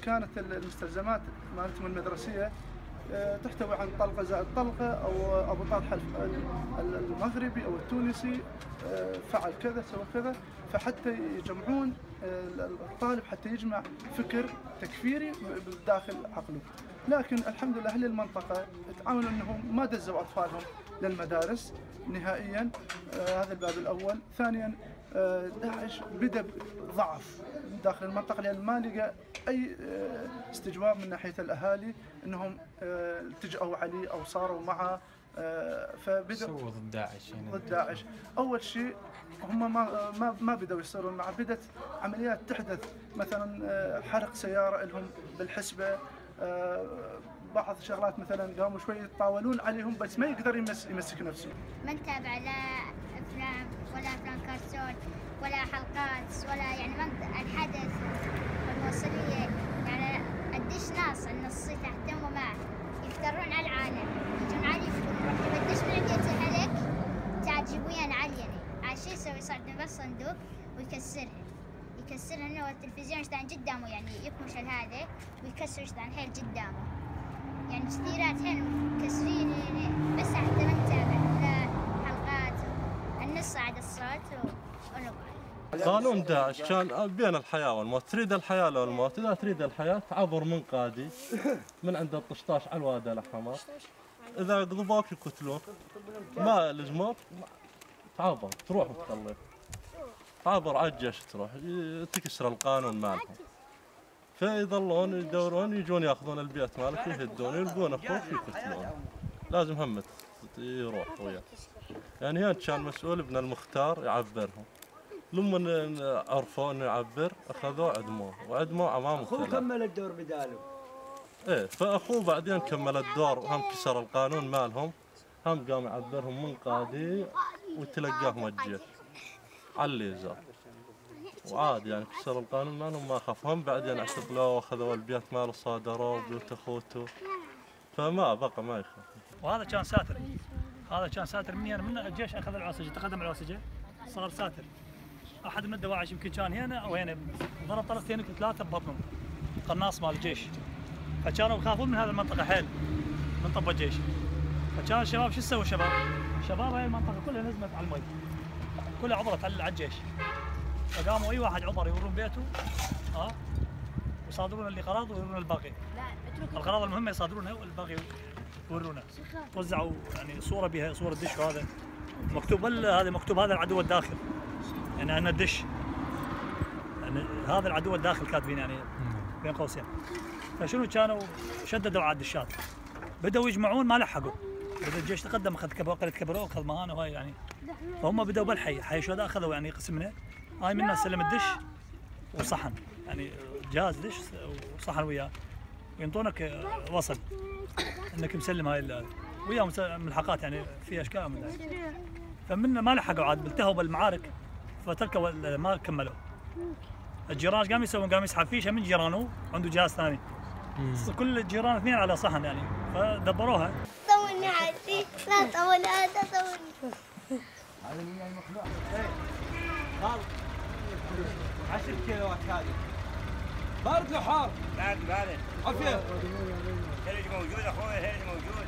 كانت المستلزمات مالتهم المدرسيه تحتوي عن طلقه زائد طلقه، او ابو طلحه المغربي او التونسي فعل كذا سوى كذا، فحتى يجمعون الطالب حتى يجمع فكر تكفيري بداخل عقله. لكن الحمد لله اهل المنطقه تعاونوا انهم ما دزوا اطفالهم للمدارس نهائيا. هذا الباب الاول. ثانيا داعش بدا ضعف داخل المنطقه لان ما لقى اي استجواب من ناحيه الاهالي انهم التجأوا عليه او صاروا معه، فبدأ سووا ضد داعش يعني. ضد داعش. اول شيء هم ما بدأوا يصيرون معه، بدت عمليات تحدث، مثلا حرق سياره لهم بالحسبه، بعض الشغلات مثلا قاموا شوي يتطاولون عليهم بس ما يقدر يمسك نفسه. ما نتابع لا افلام ولا افلام كرتون ولا حلقات ولا يعني الحدث والموصليه، يعني قديش ناس النص تهتموا معه يفترون على العالم، يجون علي يقولون قديش من عندي عليك تعجبوا يعني علي على شيء يسوي صعد بس صندوق يكسرها انه التلفزيون يشتغل قدامه، يعني يكمش هذا ويكسر يشتغل حيل قدامه، يعني كثيرات حين مكسرين يعني بس حتى ما نتابع لا حلقات النص عاد الصوت ونقعد. قانون داعش كان بين الحياة والموت، تريد الحياة لو الموت، إذا تريد الحياة تعبر من قادي من عند الطشطاش على الوادي الحمر، إذا قضبوك يقتلوك، ما لزموك تعبر تروح وتخليك، تعبر على الجيش تروح تكسر القانون مالهم، فيظلون يدورون يجون ياخذون البيت مالك ويهدون يلقون اخوك يقتلون، لازم هم يروح وياه. يعني هنا كان مسؤول ابن المختار يعبرهم، لما عرفوا انه يعبر اخذوه عدموه وعدموه امام اخوه كمل الدور بداله. ايه فاخوه بعدين كمل الدور وهم كسر القانون مالهم، هم قام يعبرهم من قاضي وتلقاهم الجيش على اللي زار. وعاد يعني كسر القانون مالهم ما خافهم، بعدين اعتقلوه واخذوا البيت ماله صادروه وبيوت اخوته، فما بقى ما يخاف. وهذا كان ساتر من الجيش اخذ العوسجه، تقدم العوسجه صار ساتر. احد من الدواعش يمكن كان هنا او هنا ضرب طلقتين ثلاثه ببطنهم، قناص مال الجيش، فكانوا يخافون من هذه المنطقه حيل من طب الجيش. فكان الشباب شو سووا شباب هاي المنطقه كلها نزلت على المي، كلها عبرت على الجيش، فقاموا اي واحد عبر يورون بيته ويصادرون اللي قراض ويورون الباقي. القراض المهمه يصادرونها والباقي يورونه. وزعوا يعني صوره بها صوره دش، وهذا مكتوب هذا مكتوب هذا العدو الداخل، يعني ان الدش يعني هذا العدو الداخل كاتبين يعني بين قوسين. فشنو كانوا شددوا على الدشات، بدأوا يجمعون ما لحقوا، بدأ الجيش تقدم اخذ قلة كبروا اخذ مهانه وهاي يعني، فهم بدأوا بالحي حي الشهداء اخذوا يعني قسم منه، هاي منها سلم الدش وصحن، يعني جهاز دش وصحن وياه، ينطونك وصل انك مسلم هاي وياهم ملحقات يعني في اشكال من ذلك. فمن ما لحقوا عاد التهوا بالمعارك فتركوا ما كملوا. الجيران ايش قام يسوون؟ قام يسحب فيشه من جيرانه عنده جهاز ثاني. كل الجيران اثنين على صحن يعني فدبروها. طولني عادي لا طول هذا طولني. هذا من المخلوع. خالد 10 كيلوات هذه. بارد وحار. بارد. عافية. ثلج موجود اخوي، ثلج موجود.